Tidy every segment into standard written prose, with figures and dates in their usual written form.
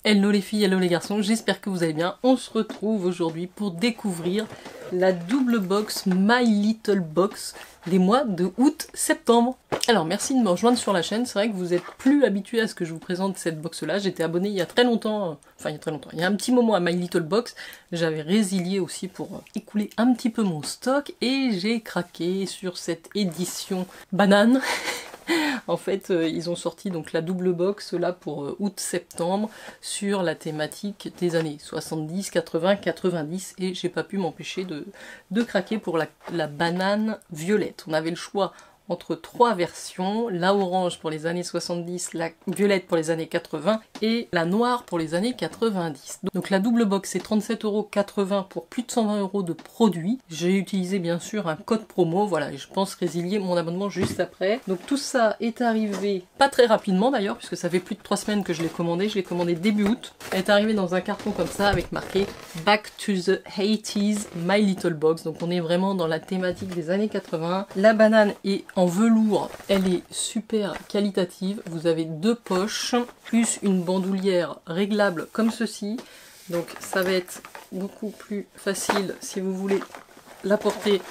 Hello les filles, hello les garçons, j'espère que vous allez bien. On se retrouve aujourd'hui pour découvrir la double box My Little Box des mois de août-septembre. Alors merci de me rejoindre sur la chaîne, c'est vrai que vous êtes plus habitués à ce que je vous présente cette box là. J'étais abonnée il y a très longtemps, il y a un petit moment à My Little Box. J'avais résilié aussi pour écouler un petit peu mon stock et j'ai craqué sur cette édition banane. En fait, ils ont sorti donc la double box là pour août-septembre sur la thématique des années 70, 80, 90 et j'ai pas pu m'empêcher de craquer pour la banane violette. On avait le choix entre trois versions, la orange pour les années 70, la violette pour les années 80 et la noire pour les années 90. Donc la double box c'est 37,80 € pour plus de 120 € de produits. J'ai utilisé bien sûr un code promo, voilà, et je pense résilier mon abonnement juste après. Donc tout ça est arrivé pas très rapidement d'ailleurs, puisque ça fait plus de 3 semaines que je l'ai commandé début août. Elle est arrivée dans un carton comme ça avec marqué Back to the 80s My Little Box. Donc on est vraiment dans la thématique des années 80. La banane est en velours, elle est super qualitative. Vous avez deux poches, plus une bandoulière réglable comme ceci. Donc ça va être beaucoup plus facile si vous voulez la porter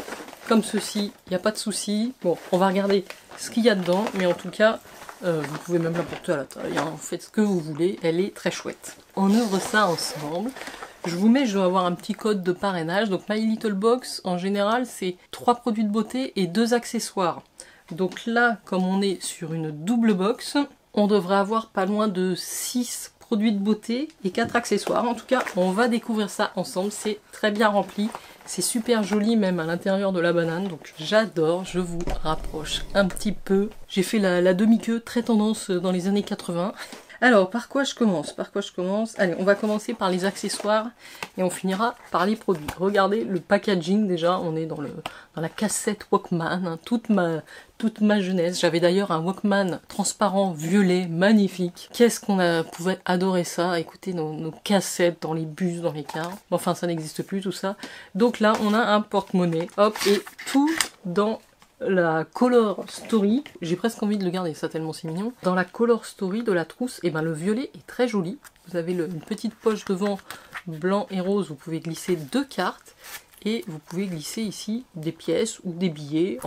comme ceci, il n'y a pas de souci. Bon, on va regarder ce qu'il y a dedans, mais en tout cas, vous pouvez même la porter à la taille, hein. Vous faites ce que vous voulez, elle est très chouette. On ouvre ça ensemble. Je dois avoir un petit code de parrainage. Donc My Little Box, en général, c'est 3 produits de beauté et 2 accessoires. Donc là, comme on est sur une double box, on devrait avoir pas loin de 6 produits de beauté et 4 accessoires. En tout cas, on va découvrir ça ensemble. C'est très bien rempli. C'est super joli même à l'intérieur de la banane. Donc j'adore. Je vous rapproche un petit peu. J'ai fait la demi-queue très tendance dans les années 80. Alors, par quoi je commence? Allez, on va commencer par les accessoires et on finira par les produits. Regardez le packaging déjà, on est dans la cassette Walkman, hein, toute ma jeunesse. J'avais d'ailleurs un Walkman transparent violet, magnifique. Qu'est-ce qu'on pouvait adorer ça, écouter nos cassettes dans les bus, dans les cars. Enfin, ça n'existe plus tout ça. Donc là, on a un porte-monnaie, hop, et tout dans la Color Story, j'ai presque envie de le garder, ça tellement c'est mignon. Dans la Color Story de la trousse, et ben le violet est très joli. Vous avez une petite poche devant blanc et rose, vous pouvez glisser 2 cartes et vous pouvez glisser ici des pièces ou des billets.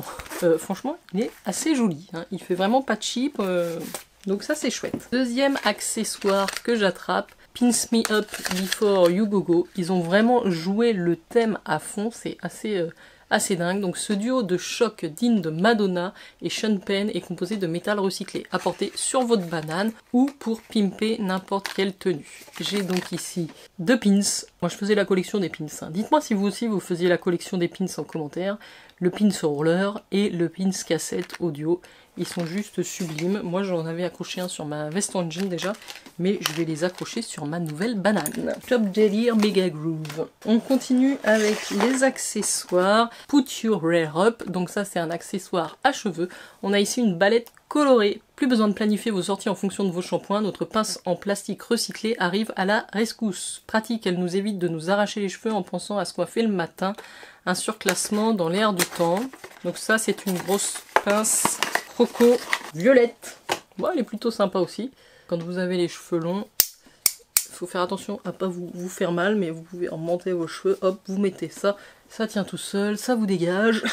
Franchement, il est assez joli, hein. Il fait vraiment pas cheap, donc ça c'est chouette. Deuxième accessoire que j'attrape, Pins Me Up Before You Go Go. Ils ont vraiment joué le thème à fond, c'est assez dingue. Donc ce duo de choc digne de Madonna et Sean Penn est composé de métal recyclé à porter sur votre banane ou pour pimper n'importe quelle tenue. J'ai donc ici 2 pins. Moi je faisais la collection des pins, hein. Dites-moi si vous aussi vous faisiez la collection des pins en commentaire. Le pins roller et le pins cassette audio. Ils sont juste sublimes. Moi j'en avais accroché un sur ma veste en jean déjà, mais je vais les accrocher sur ma nouvelle banane. Top Délire Mega Groove. On continue avec les accessoires. Put Your Hair Up. Donc ça c'est un accessoire à cheveux. On a ici une balette colorée. Plus besoin de planifier vos sorties en fonction de vos shampoings. Notre pince en plastique recyclé arrive à la rescousse. Pratique, elle nous évite de nous arracher les cheveux en pensant à se coiffer le matin. Un surclassement dans l'air du temps. Donc ça c'est une grosse pince croco violette. Bon, elle est plutôt sympa aussi. Quand vous avez les cheveux longs, il faut faire attention à pas vous faire mal, mais vous pouvez remonter vos cheveux, hop, vous mettez ça, ça tient tout seul, ça vous dégage,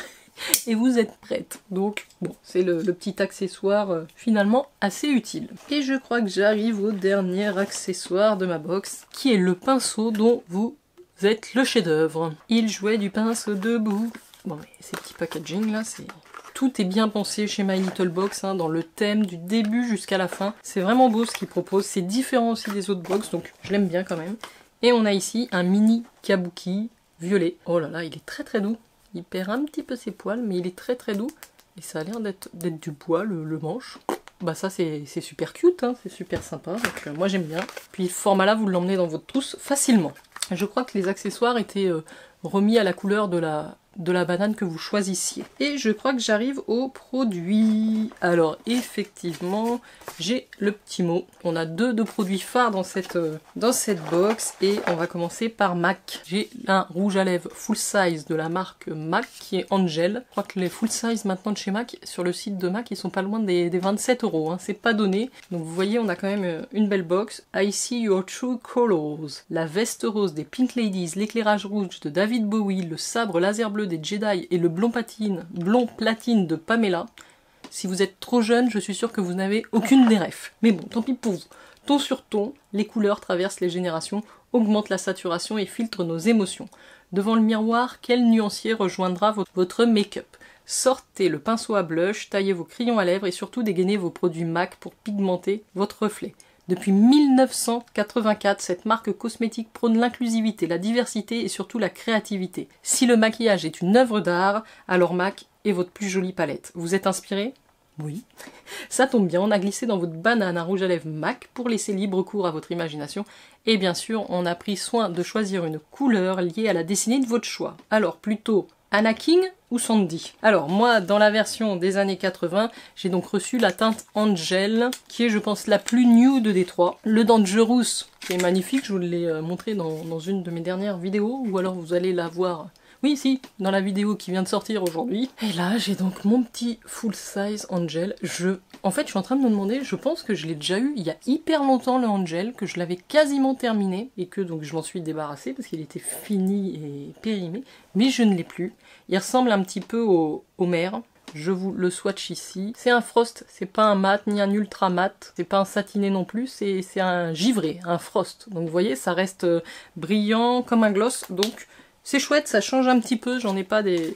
et vous êtes prête. Donc, bon, c'est le petit accessoire finalement assez utile. Et je crois que j'arrive au dernier accessoire de ma box, qui est le pinceau dont vous êtes le chef-d'œuvre. Il jouait du pinceau debout. Bon, mais ces petits packaging là, c'est... Tout est bien pensé chez My Little Box, hein, dans le thème du début jusqu'à la fin. C'est vraiment beau ce qu'ils proposent, c'est différent aussi des autres box, donc je l'aime bien quand même. Et on a ici un mini kabuki violet. Oh là là, il est très très doux. Il perd un petit peu ses poils, mais il est très très doux. Et ça a l'air d'être du bois, le manche. Bah ça c'est super cute, hein, c'est super sympa, donc moi j'aime bien. Puis ce format là, vous l'emmenez dans votre trousse facilement. Je crois que les accessoires étaient remis à la couleur de la de la banane que vous choisissiez. Et je crois que j'arrive au produit. Alors effectivement, j'ai le petit mot. On a deux produits phares dans cette box et on va commencer par MAC. J'ai un rouge à lèvres full size de la marque MAC qui est Angel. Je crois que les full size maintenant de chez MAC, sur le site de MAC, ils sont pas loin des 27 €. Hein. C'est pas donné. Donc vous voyez, on a quand même une belle box. I see your true colors. La veste rose des Pink Ladies, l'éclairage rouge de David Bowie, le sabre laser bleu des Jedi et le blond platine de Pamela. Si vous êtes trop jeune, je suis sûre que vous n'avez aucune des refs. Mais bon, tant pis pour vous. Ton sur ton, les couleurs traversent les générations, augmentent la saturation et filtrent nos émotions. Devant le miroir, quel nuancier rejoindra votre make-up? Sortez le pinceau à blush, taillez vos crayons à lèvres et surtout dégainez vos produits MAC pour pigmenter votre reflet. Depuis 1984, cette marque cosmétique prône l'inclusivité, la diversité et surtout la créativité. Si le maquillage est une œuvre d'art, alors MAC est votre plus jolie palette. Vous êtes inspiré? Oui. Ça tombe bien, on a glissé dans votre banane un rouge à lèvres MAC pour laisser libre cours à votre imagination. Et bien sûr, on a pris soin de choisir une couleur liée à la destinée de votre choix. Alors plutôt Anna King ou Sandy? Alors moi, dans la version des années 80, j'ai donc reçu la teinte Angel, qui est je pense la plus nude des trois. Le Dangerous, qui est magnifique, je vous l'ai montré dans une de mes dernières vidéos, ou alors vous allez la voir... Oui, si, dans la vidéo qui vient de sortir aujourd'hui. Et là, j'ai donc mon petit full size Angel. En fait, je suis en train de me demander, je pense que je l'ai déjà eu il y a hyper longtemps, le Angel, que je l'avais quasiment terminé, et que donc je m'en suis débarrassée, parce qu'il était fini et périmé, mais je ne l'ai plus. Il ressemble un petit peu au Mer. Je vous le swatch ici. C'est un frost, c'est pas un mat, ni un ultra mat, c'est pas un satiné non plus, c'est un givré, un frost. Donc vous voyez, ça reste brillant comme un gloss, donc... C'est chouette, ça change un petit peu, j'en ai pas des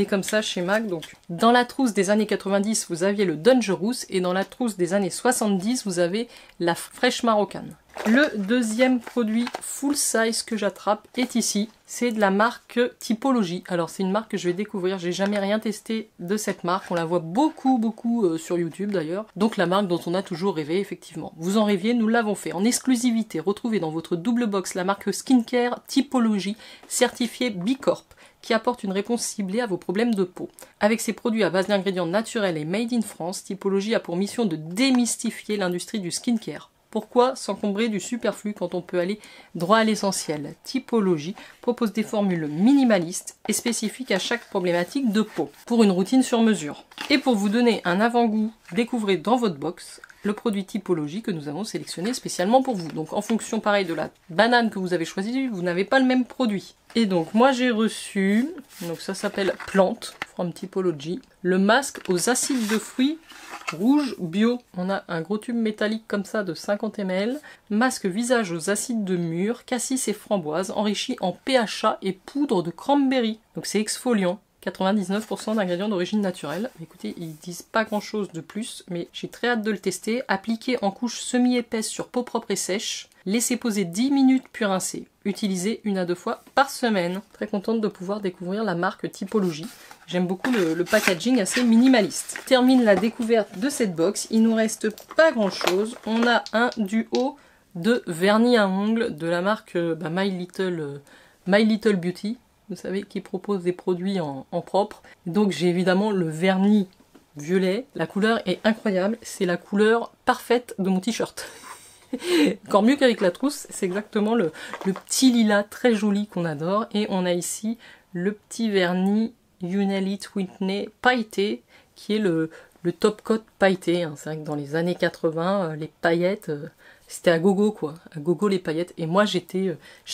comme ça chez MAC. Donc, dans la trousse des années 90, vous aviez le Dangerous et dans la trousse des années 70, vous avez la fraîche marocaine. Le deuxième produit full size que j'attrape est ici. C'est de la marque Typologie. Alors c'est une marque que je vais découvrir, j'ai jamais rien testé de cette marque. On la voit beaucoup sur YouTube d'ailleurs. Donc la marque dont on a toujours rêvé effectivement. Vous en rêviez, nous l'avons fait. En exclusivité, retrouvez dans votre double box la marque Skincare Typologie, certifiée B Corp, qui apporte une réponse ciblée à vos problèmes de peau. Avec ses produits à base d'ingrédients naturels et made in France, Typologie a pour mission de démystifier l'industrie du skincare. Pourquoi s'encombrer du superflu quand on peut aller droit à l'essentiel? Typologie propose des formules minimalistes et spécifiques à chaque problématique de peau, pour une routine sur mesure. Et pour vous donner un avant-goût, découvrez dans votre box le produit Typologie que nous avons sélectionné spécialement pour vous. Donc en fonction pareil de la banane que vous avez choisie, vous n'avez pas le même produit. Et donc moi j'ai reçu, donc ça s'appelle Plante from Typologie, le masque aux acides de fruits rouge bio. On a un gros tube métallique comme ça de 50 ml. Masque visage aux acides de mûre, cassis et framboise, enrichi en PHA et poudre de cranberry. Donc c'est exfoliant. 99% d'ingrédients d'origine naturelle. Écoutez, ils disent pas grand chose de plus, mais j'ai très hâte de le tester. Appliquer en couche semi-épaisse sur peau propre et sèche. Laissez poser 10 minutes puis rincer. Utilisez 1 à 2 fois par semaine. Très contente de pouvoir découvrir la marque Typologie. J'aime beaucoup le packaging assez minimaliste. Termine la découverte de cette box. Il nous reste pas grand chose. On a un duo de vernis à ongles de la marque My Little Beauty. Vous savez, qui propose des produits en propre. Donc j'ai évidemment le vernis violet. La couleur est incroyable. C'est la couleur parfaite de mon t-shirt. Encore mieux qu'avec la trousse, c'est exactement le petit lilas très joli qu'on adore. Et on a ici le petit vernis Unelite Whitney pailleté, qui est le top coat pailleté. Hein. C'est vrai que dans les années 80, les paillettes... c'était à gogo quoi, à gogo les paillettes. Et moi j'ai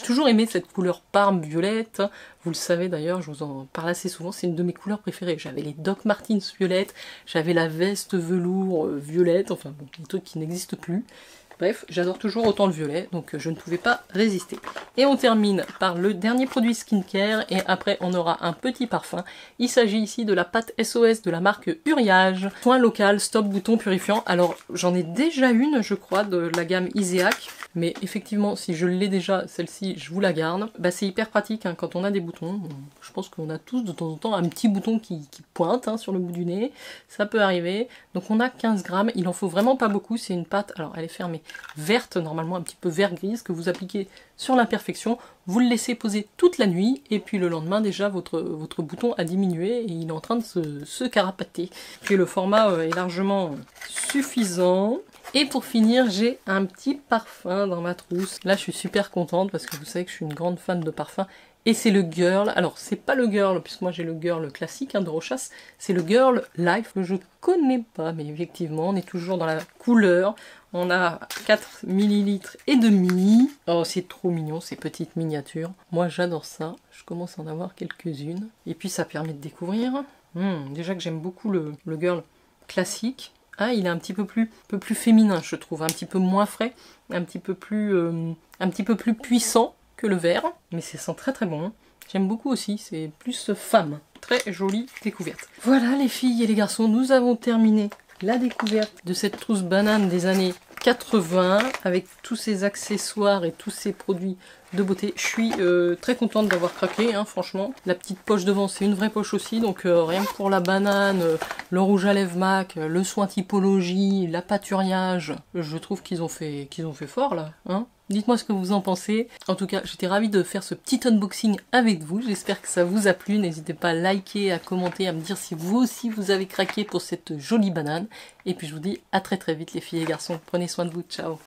toujours aimé cette couleur parme violette. Vous le savez d'ailleurs, je vous en parle assez souvent, c'est une de mes couleurs préférées. J'avais les Doc Martens violettes, j'avais la veste velours violette, enfin bon, des trucs qui n'existent plus. Bref, j'adore toujours autant le violet, donc je ne pouvais pas résister. Et on termine par le dernier produit skincare, et après on aura un petit parfum. Il s'agit ici de la pâte SOS de la marque Uriage. Soin local, stop bouton purifiant. Alors j'en ai déjà une, je crois, de la gamme Iseak. Mais effectivement, si je l'ai déjà, celle-ci, je vous la garde. Bah, c'est hyper pratique hein, quand on a des boutons. Je pense qu'on a tous de temps en temps un petit bouton qui pointe hein, sur le bout du nez. Ça peut arriver. Donc on a 15 grammes. Il en faut vraiment pas beaucoup. C'est une pâte, alors elle est fermée. verte, normalement un petit peu vert-grise, que vous appliquez sur l'imperfection. Vous le laissez poser toute la nuit, et puis le lendemain, déjà, votre bouton a diminué, et il est en train de se carapater. Puis le format est largement suffisant. Et pour finir, j'ai un petit parfum dans ma trousse. Là, je suis super contente, parce que vous savez que je suis une grande fan de parfum. Et c'est le Girl, alors c'est pas le Girl, puisque moi j'ai le Girl classique de Rochas, c'est le Girl Life que je connais pas, mais effectivement on est toujours dans la couleur, on a 4 ml et demi. Oh c'est trop mignon ces petites miniatures, moi j'adore ça, je commence à en avoir quelques-unes, et puis ça permet de découvrir, déjà que j'aime beaucoup le Girl classique. Ah, il est un petit peu plus féminin je trouve, un petit peu moins frais, un petit peu plus puissant que le vert, mais ça sent très très bon. J'aime beaucoup aussi, c'est plus femme. Très jolie découverte. Voilà les filles et les garçons, nous avons terminé la découverte de cette trousse banane des années 80 avec tous ces accessoires et tous ces produits de beauté. Je suis très contente d'avoir craqué, hein, franchement. La petite poche devant, c'est une vraie poche aussi, donc rien que pour la banane, le rouge à lèvres MAC, le soin typologie, l'appâturage, je trouve qu'ils ont fait fort là, hein. Dites-moi ce que vous en pensez. En tout cas, j'étais ravie de faire ce petit unboxing avec vous. J'espère que ça vous a plu. N'hésitez pas à liker, à commenter, à me dire si vous aussi vous avez craqué pour cette jolie banane. Et puis je vous dis à très très vite les filles et garçons. Prenez soin de vous. Ciao.